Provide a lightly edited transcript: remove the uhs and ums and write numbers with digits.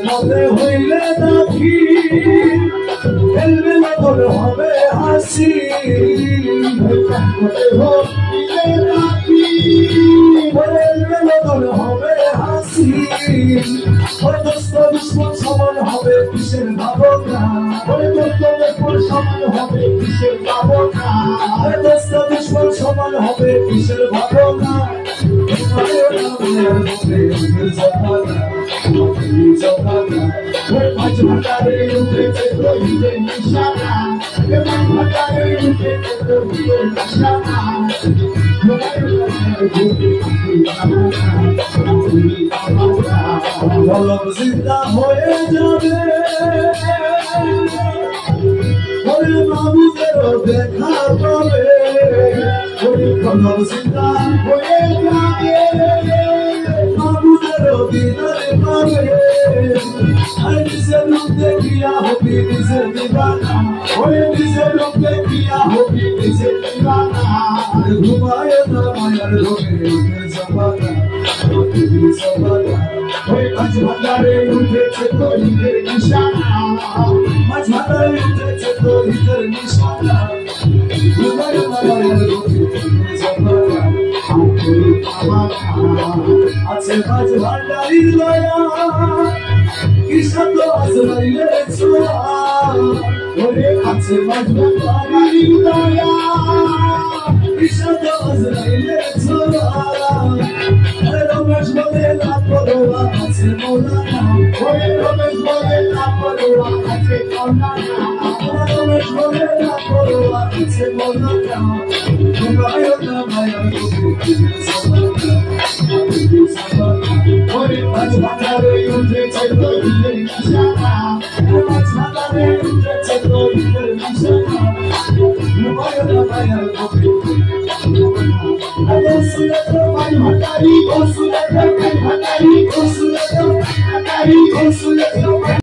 মনে হইলে নাকি খেলবে না তোর হবে হাসি খেলবে না তোর হবে হাসি দুশ্মন সমান হবে কিসের ভাবনা সমান হবে কিসের ভাবনা দুশ্মন সমান হবে কিসের ভাবনা জিন্দা হয়ে যাবে বাবুদেরও দেখা পাবে জিন্দা হয়ে যাবে বাবুদেরও দিদার পাবে নিজের লোক দেখিয়া হবি নিজের দিবানা নিজের লোক দেখিয়া হবি নিজের দিবানা ঘুমায় না মায়ার ঘরে জমানা মাঝ ভান্ডারে উঠেছে তহিদের নিশানা মাঝ ভান্ডারে উঠেছে তহিদের নিশানা ঘুমায় না মায়ার ঘরে জমানা আছে মাঝ ভান্ডারির দয়া কিসত আজরাইলের ছোঁয়া ওরে আছে মাঝ ভান্ডারির দয়া কিসত আজরাইলের ছোঁয়া রমেশ বলে না পড়ুয়া আছে মৌলানা ওরে রমেশ বলে না পড়ুয়া আছে মৌলানা রমেশ বলে না পড়ুয়া আছে মৌলানা ঘুমায় না মায়ার ওরে মাঝ ভান্ডারে উঠেছে তহিদের নিশানা মাঝ ভান্ডারে উঠেছে তহিদের নিশানা ঘুমায় না মায়ার Consulate,